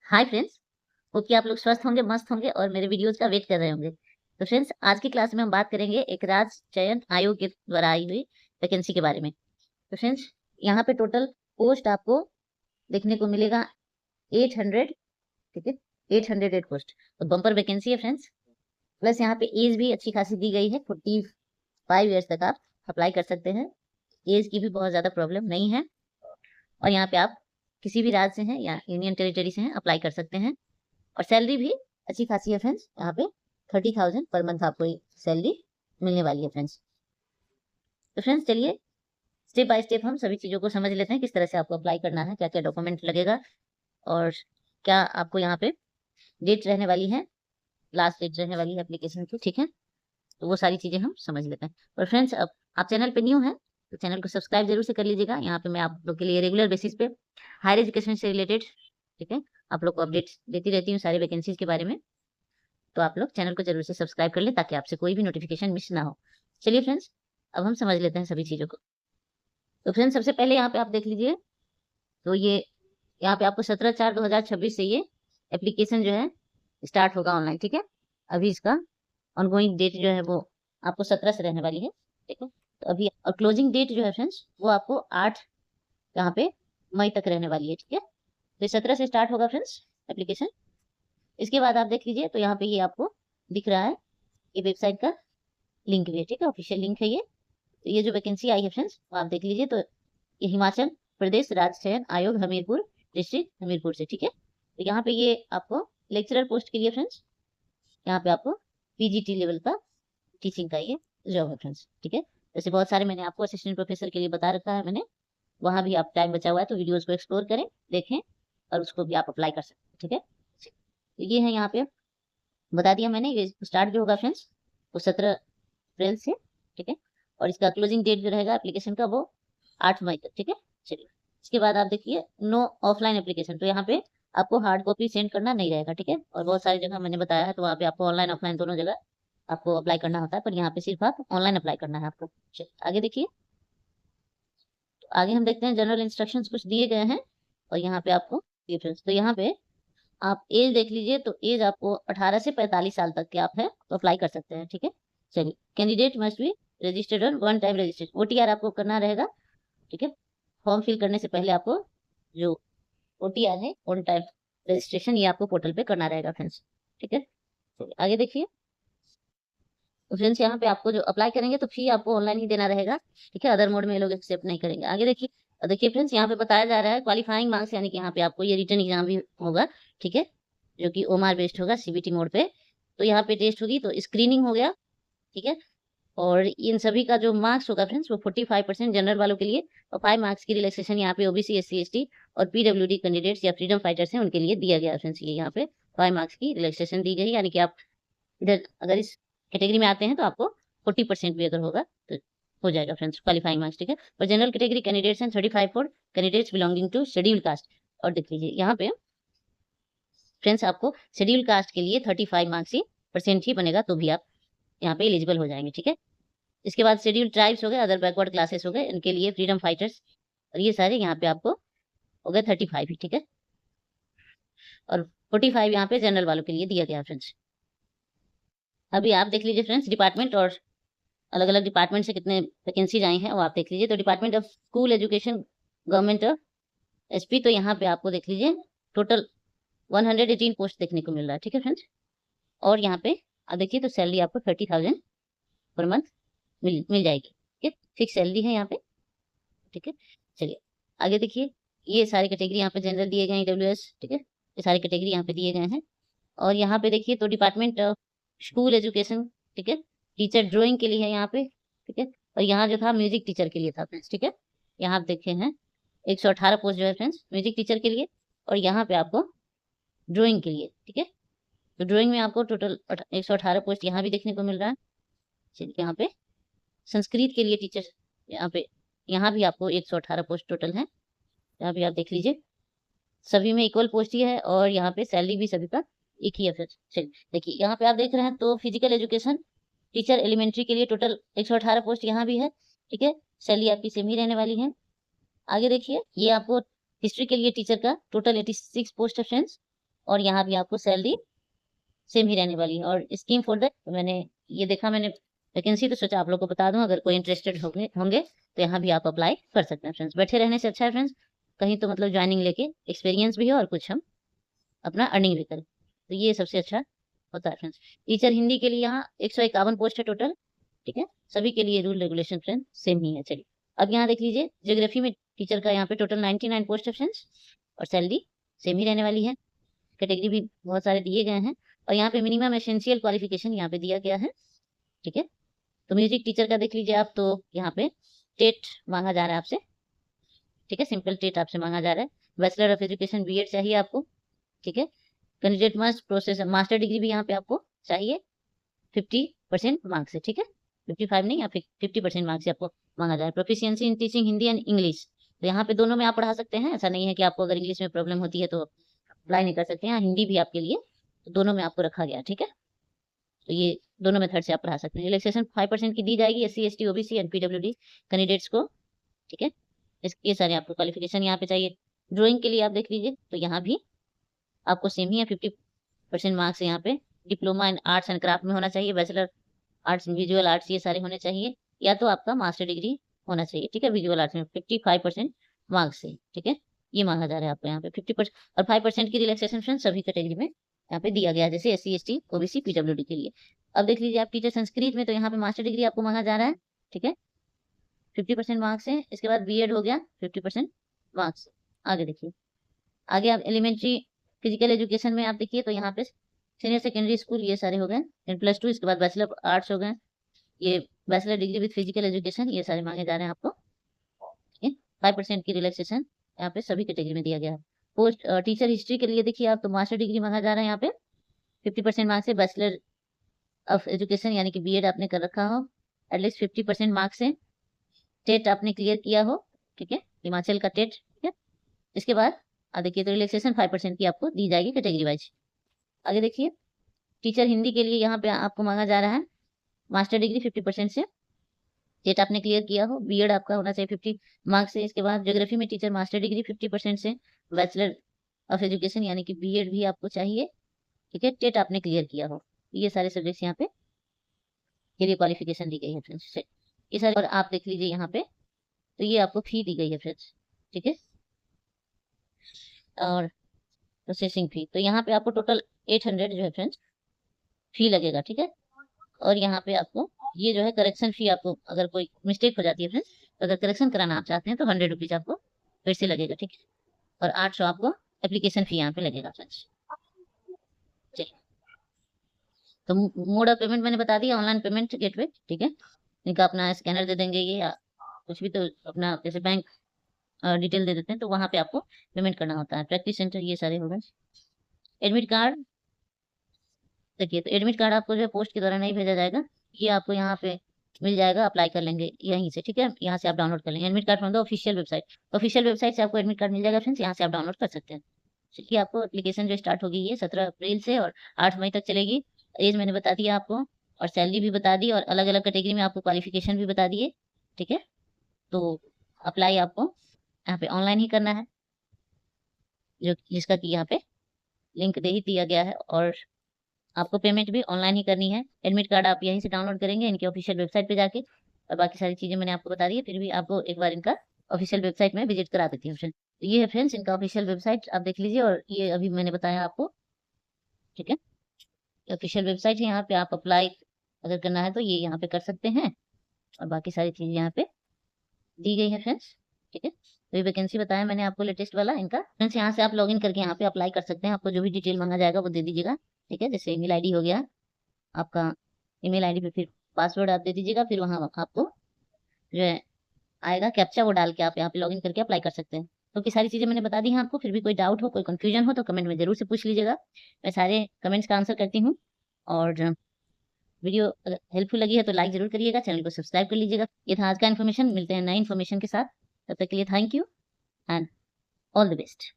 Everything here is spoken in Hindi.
Hi friends. होप कि आप लोग स्वस्थ होंगे, मस्त होंगे और मेरे वीडियोस का वेट कर रहे होंगे। तो फ्रेंड्स, आज की क्लास में हम बात करेंगे एक राज्य चयन आयोग के द्वारा आई हुई वैकेंसी के बारे में। तो फ्रेंड्स, यहाँ पे टोटल पोस्ट आपको देखने को मिलेगा 800। ठीक है, 808 पोस्ट और बम्पर वैकेंसी है फ्रेंड्स। प्लस यहाँ पे एज भी अच्छी खासी दी गई है, 45 ईयर्स तक आप अप्लाई कर सकते हैं। एज की भी बहुत ज़्यादा प्रॉब्लम नहीं है और यहाँ पे आप किसी भी राज्य से हैं या यूनियन टेरिटरी से हैं, अप्लाई कर सकते हैं। और सैलरी भी अच्छी खासी है फ्रेंड्स। यहाँ पे 30,000 पर मंथ आपको सैलरी मिलने वाली है फ्रेंड्स। तो फ्रेंड्स, चलिए स्टेप बाय स्टेप हम सभी चीज़ों को समझ लेते हैं, किस तरह से आपको अप्लाई करना है, क्या क्या डॉक्यूमेंट लगेगा और क्या आपको यहाँ पे डेट रहने वाली है, लास्ट डेट रहने वाली है एप्लीकेशन की। ठीक है, तो वो सारी चीज़ें हम समझ लेते हैं। और फ्रेंड्स, अब आप चैनल पे न्यू हैं तो चैनल को सब्सक्राइब जरूर से कर लीजिएगा। यहाँ पे मैं आप लोग के लिए रेगुलर बेसिस पे हायर एजुकेशन से रिलेटेड, ठीक है, आप लोग को अपडेट्स देती रहती हूँ सारी वैकेंसीज के बारे में। तो आप लोग चैनल को जरूर से सब्सक्राइब कर लें ताकि आपसे कोई भी नोटिफिकेशन मिस ना हो। चलिए फ्रेंड्स, अब हम समझ लेते हैं सभी चीज़ों को। तो फ्रेंड्स, सबसे पहले यहाँ पे आप देख लीजिए, तो ये यहाँ पे आपको 17/4/2026 से ये एप्लीकेशन जो है स्टार्ट होगा ऑनलाइन। ठीक है, अभी इसका ऑनगोइंग डेट जो है वो आपको 17 से रहने वाली है। ठीक है, तो अभी और क्लोजिंग डेट जो है फ्रेंड्स वो आपको 8 यहाँ पे मई तक रहने वाली है। ठीक है, तो 17 से स्टार्ट होगा फ्रेंड्स एप्लीकेशन। इसके बाद आप देख लीजिए, तो यहाँ पे ये आपको दिख रहा है, ये वेबसाइट का लिंक भी है। ठीक है, ऑफिशियल लिंक है ये। तो ये जो वैकेंसी आई है फ्रेंड्स वो आप देख लीजिए, तो ये हिमाचल प्रदेश राज्य चयन आयोग हमीरपुर डिस्ट्रिक्ट हमीरपुर से। ठीक है, तो यहाँ पे ये आपको लेक्चरर पोस्ट के लिए फ्रेंड्स, यहाँ पे आपको पीजीटी लेवल का टीचिंग का ये जॉब है फ्रेंड्स। ठीक है, जैसे बहुत सारे मैंने आपको असिस्टेंट प्रोफेसर के लिए बता रखा है मैंने, वहाँ भी आप टाइम बचा हुआ है तो वीडियोज को एक्सप्लोर करें, देखें और उसको भी आप अप्लाई कर सकते हैं। ठीक है, तो ये है यहाँ पे बता दिया मैंने। ये स्टार्ट जो होगा फ्रेंड्स वो 17 अप्रैल से। ठीक है, और इसका क्लोजिंग डेट जो रहेगा एप्लीकेशन का वो 8 मई तक। ठीक है, चलिए इसके बाद आप देखिए नो ऑफलाइन एप्लीकेशन, तो यहाँ पे आपको हार्ड कॉपी सेंड करना नहीं रहेगा। ठीक है, और बहुत सारी जगह मैंने बताया है तो वहाँ पे आपको ऑनलाइन ऑफलाइन दोनों जगह आपको अप्लाई करना होता है, पर यहाँ पे सिर्फ आप ऑनलाइन अप्लाई करना है आपको। चलिए आगे देखिए, तो आगे हम देखते हैं जनरल इंस्ट्रक्शंस कुछ दिए गए हैं और यहाँ पे आपको डिफरेंस, तो यहाँ पे आप एज देख लीजिए, तो एज आपको 18 से 45 साल तक के आप है तो अप्लाई कर सकते हैं। ठीक है, चलिए candidate must be registered on one time registration, OTR आपको करना रहेगा। ठीक है, फॉर्म फिल करने से पहले आपको जो ओटीआर है ऑन टाइम रजिस्ट्रेशन, ये आपको पोर्टल पे करना रहेगा फ्रेंड्स। ठीक है, चलिए आगे देखिए, तो फ्रेंड्स यहाँ पे आपको जो अप्लाई करेंगे तो फी आपको ऑनलाइन ही देना रहेगा। ठीक है, अदर मोड में ये लोग एक्सेप्ट नहीं करेंगे। आगे देखिए, देखिए फ्रेंड्स यहाँ पे बताया जा रहा है क्वालिफाइंग मार्क्स, यानी कि यहाँ पे आपको ये रिटन एग्जाम भी होगा। ठीक है, जो कि ओमार बेस्ड होगा सीबीटी मोड पे, तो यहाँ पे टेस्ट होगी, तो स्क्रीनिंग हो गया। ठीक है, और इन सभी का जो मार्क्स होगा फ्रेंड्स वो 45% जनरल वालों के लिए और 5 मार्क्स की रिलैक्सेशन यहाँ पे ओबीसी एससी एसटी और पीडब्ल्यूडी कैंडिडेट्स या फ्रीडम फाइटर्स हैं उनके लिए दिया गया फ्रेंड्स। ये यहाँ पे 5 मार्क्स की रिलैक्सेशन दी गई, यानी कि आप इधर अगर इस कैटेगरी में आते हैं तो आपको 40% भी अगर होगा तो हो जाएगा फ्रेंड्स क्वालिफाइंग मार्क्स। ठीक है, पर जनरल कैटेगरी कैंडिडेट्स हैं 35 for candidates belonging to schedule caste. और देख लीजिए यहाँ पे फ्रेंड्स आपको शेड्यूल कास्ट के लिए 35 मार्क्स ही परसेंट ही बनेगा तो भी आप यहाँ पे एलिजिबल हो जाएंगे। ठीक है, इसके बाद शेड्यूल ट्राइब्स हो गए, अदर बैकवर्ड क्लासेस हो गए, इनके लिए फ्रीडम फाइटर्स और ये सारे यहाँ पे आपको हो गए 35 ही। ठीक है, और 45 यहाँ पे जनरल वालों के लिए दिया गया फ्रेंड्स। अभी आप देख लीजिए फ्रेंड्स डिपार्टमेंट और अलग अलग डिपार्टमेंट से कितने वैकेंसीज आई हैं वो आप देख लीजिए। तो department of school education government of SP, तो यहाँ पे आपको देख लीजिए टोटल 118 पोस्ट देखने को मिल रहा है। ठीक है फ्रेंड्स, और यहाँ पे आप देखिए तो सैलरी आपको 30,000 पर मंथ मिल जाएगी। ठीक है, फिक्स सैलरी है यहाँ पे। ठीक है, चलिए आगे देखिए, ये सारी कैटेगरी यहाँ पे जनरल दिए गए हैं, ईडब्ल्यूएस। ठीक है, ये सारी कैटेगरी यहाँ पे दिए गए हैं। और यहाँ पे देखिए तो डिपार्टमेंट ऑफ स्कूल एजुकेशन, ठीक है, टीचर ड्राइंग के लिए है यहाँ पे। ठीक है, और यहाँ जो था म्यूजिक टीचर के लिए था फ्रेंड्स। ठीक है, यहाँ आप देखे हैं 118 पोस्ट जो है फ्रेंड्स म्यूजिक टीचर के लिए, और यहाँ पे आपको ड्राइंग के लिए। ठीक है, तो ड्राइंग में आपको टोटल 118 पोस्ट यहाँ भी देखने को मिल रहा है। चलिए यहाँ पे संस्कृत के लिए टीचर, यहाँ भी आपको 118 पोस्ट टोटल है। यहाँ भी आप देख लीजिए सभी में इक्वल पोस्ट ही है और यहाँ पे सैलरी भी सभी का एक ही है फिर। चलिए देखिए यहाँ पे आप देख रहे हैं तो फिजिकल एजुकेशन टीचर एलिमेंट्री के लिए टोटल 118 पोस्ट यहाँ भी है। ठीक है, सैलरी आपकी सेम ही रहने वाली है। आगे देखिए, ये आपको हिस्ट्री के लिए टीचर का टोटल 86 पोस्ट है फ्रेंड्स, और यहाँ भी आपको सैलरी सेम ही रहने वाली है। और स्कीम फॉर दैट मैंने ये देखा, मैंने वैकेंसी तो सोचा आप लोग को बता दूं, अगर कोई इंटरेस्टेड होंगे तो यहाँ भी आप अप्लाई कर सकते हैं फ्रेंड्स। बैठे रहने से अच्छा है फ्रेंड्स, कहीं तो मतलब ज्वाइनिंग लेके एक्सपीरियंस भी हो और कुछ हम अपना अर्निंग भी करें, तो ये सबसे अच्छा होता है फ्रेंड्स। टीचर हिंदी के लिए यहाँ 151 पोस्ट है टोटल, ठीक है। सभी के लिए रूल रेगुलेशन फ्रेंड सेम ही है। चलिए अब यहाँ देख लीजिए, ज्योग्राफी में टीचर का यहाँ पे टोटल 99 पोस्ट है फ्रेंड्स, और सैलरी सेम ही रहने वाली है। कैटेगरी भी बहुत सारे दिए गए हैं, और यहाँ पे मिनिमम एसेंशियल क्वालिफिकेशन यहाँ पे दिया गया है, ठीक है। तो म्यूजिक टीचर का देख लीजिए आप, तो यहाँ पे टेट मांगा जा रहा है आपसे, ठीक है। सिंपल टेट आपसे मांगा जा रहा है। बैचलर ऑफ एजुकेशन बीएड चाहिए आपको, ठीक है। Candidate must process master degree भी यहाँ पे आपको चाहिए 50% मार्क्स से, ठीक है। 55 नहीं, या फिर 50% मार्क्स से आपको मांगा जा रहा है। Proficiency in teaching Hindi and English, तो यहाँ पे दोनों में आप पढ़ा सकते हैं, ऐसा नहीं है कि आपको अगर इंग्लिश में प्रॉब्लम होती है तो अप्लाई नहीं कर सकते हैं। हिंदी भी आपके लिए, तो दोनों में आपको रखा गया, ठीक है। तो ये दोनों मेथड से आप पढ़ा सकते हैं। रिलैक्सेशन 5% की दी जाएगी SC ST OBC and PWD candidates को, ठीक है। ये सारे आपको क्वालिफिकेशन यहाँ पे चाहिए। ड्राइंग के लिए आप देख लीजिए, तो यहाँ भी आपको सेम ही है, 50% मार्क्स यहाँ पे। Diploma in arts and craft में होना चाहिए, बैचलर आर्ट्स विजुअल आर्ट्स ये सारे होने चाहिए, या तो आपका मास्टर डिग्री होना चाहिए, ठीक है। विजुअल आर्ट्स में 55% मार्क्स से, ठीक है। ये मांगा जा रहा है आपको यहाँ पे 50%, और 5% की रिलैक्सेशन फ्रेंड सभी कैटेगरी में यहाँ पे दिया गया है, जैसे SC ST OBC PWD के लिए। अब देख लीजिए आप टीचर संस्कृत में, तो यहाँ पे मास्टर डिग्री आपको मांगा जा रहा है, ठीक है। 50% मार्क्स है। इसके बाद BEd हो गया 50% मार्क्स। आगे देखिए, आगे आप एलिमेंट्री फिजिकल एजुकेशन में आप देखिए, तो यहाँ पे सीनियर सेकेंडरी स्कूल ये सारे हो गए, +2। इसके बाद बैचलर आर्ट्स हो गए, ये bachelor degree with physical education, ये सारे मांगे जा रहे हैं आपको, ठीक है। 5% की रिलैक्सेशन यहाँ पे सभी कैटेगरी में दिया गया है। पोस्ट टीचर हिस्ट्री के लिए देखिए आप, तो मास्टर डिग्री मांगा जा रहा है यहाँ पे 50% मार्क्स से। बैचलर ऑफ एजुकेशन यानी कि BEd आपने कर रखा हो, एटलीस्ट 50% मार्क्स से। टेट आपने क्लियर किया हो, ठीक है, हिमाचल का टेट, ठीक है। इसके बाद देखिए, तो रिलैक्सेशन 5% की आपको दी जाएगी कैटेगरी वाइज। आगे देखिए, टीचर हिंदी के लिए यहाँ पे आपको मांगा जा रहा है मास्टर डिग्री 50% से, टेट आपने क्लियर किया हो, BEd आपका होना चाहिए 50 मार्क्स से। इसके बाद ज्योग्राफी में टीचर मास्टर डिग्री 50% से, बैचलर ऑफ एजुकेशन यानी कि BEd भी आपको चाहिए, ठीक है। टेट आपने क्लियर किया हो, ये सारे सब्जेक्ट्स यहाँ पे के लिए क्वालिफिकेशन दी गई है फ्रेंड्स, ये सारे। और आप देख लीजिए यहाँ पे, तो ये आपको फी दी गई है फ्रेंड्स, ठीक है। और प्रोसेसिंग फी, तो यहाँ पे आपको टोटल 800 जो है फ्रेंड्स फी लगेगा, ठीक है। और यहाँ पे आपको ये जो है करेक्शन फी, आपको अगर कोई मिस्टेक हो जाती है फ्रेंड्स, तो अगर करेक्शन कराना आप चाहते हैं तो 100 रुपीज आपको फिर से लगेगा, ठीक है। और 800 आपको एप्लीकेशन फी यहाँ पे लगेगा फ्रेंड्स, ठीक। तो मोड ऑफ पेमेंट मैंने बता दिया, ऑनलाइन पेमेंट गेटवे, ठीक है। इनका अपना स्कैनर दे देंगे ये, या कुछ भी, तो अपना जैसे बैंक डिटेल दे देते हैं, तो वहाँ पे आपको पेमेंट करना होता है। प्रैक्टिस सेंटर ये सारे हो गए। एडमिट कार्ड देखिए, तो एडमिट कार्ड आपको जो है पोस्ट के द्वारा नहीं भेजा जाएगा, ये आपको यहाँ पे मिल जाएगा, अप्लाई कर लेंगे यहीं से, ठीक है। यहाँ से आप डाउनलोड कर लेंगे admit card from the official website. Official website से आपको एडमिट कार्ड मिल जाएगा फ्रेंड्स, यहाँ से आप डाउनलोड कर सकते हैं। चलिए, आपको एप्लीकेशन जो स्टार्ट होगी ये 17 अप्रैल से और 8 मई तक चलेगी। एज मैंने बता दिया आपको, और सैलरी भी बता दी, और अलग अलग कैटेगरी में आपको क्वालिफिकेशन भी बता दिए, ठीक है। तो अप्लाई आपको यहाँ पे ऑनलाइन ही करना है, जो जिसका कि यहाँ पे लिंक दे ही दिया गया है, और आपको पेमेंट भी ऑनलाइन ही करनी है। एडमिट कार्ड आप यहीं से डाउनलोड करेंगे इनके ऑफिशियल वेबसाइट पे जाके, और बाकी सारी चीज़ें मैंने आपको बता दी है, फिर भी आपको एक बार इनका ऑफिशियल वेबसाइट में विजिट करा देती हूँ फ्रेंड्स। तो ये है फ्रेंड्स इनका ऑफिशियल वेबसाइट, आप देख लीजिए, और ये अभी मैंने बताया आपको, ठीक है। ऑफिशियल वेबसाइट है, यहाँ पे आप अप्लाई अगर करना है तो ये यहाँ पे कर सकते हैं, और बाकी सारी चीज़ें यहाँ पे दी गई है फ्रेंड्स, ठीक है। तो ये वैकेंसी बताया मैंने आपको लेटेस्ट वाला इनका फ्रेंड्स, यहाँ से आप लॉगिन करके यहाँ पे अप्लाई कर सकते हैं। आपको जो भी डिटेल मांगा जाएगा वो दे दीजिएगा, ठीक है। जैसे ईमेल आईडी हो गया आपका, ईमेल आईडी पे फिर पासवर्ड आप दे दीजिएगा, फिर वहाँ आपको जो है आएगा कैप्चा, वो डाल के आप यहाँ पे लॉगिन करके अप्लाई कर सकते हैं। तो की सारी चीज़ें मैंने बता दी हैं आपको, फिर भी कोई डाउट हो, कोई कन्फ्यूजन हो तो कमेंट में जरूर से पूछ लीजिएगा, मैं सारे कमेंट्स का आंसर करती हूँ। और वीडियो अगर हेल्पफुल लगी है तो लाइक जरूर करिएगा, चैनल को सब्सक्राइब कर लीजिएगा। ये था आज का इन्फॉर्मेशन, मिलते हैं नई इन्फॉर्मेशन के साथ, तब तक के लिए thank you and all the best.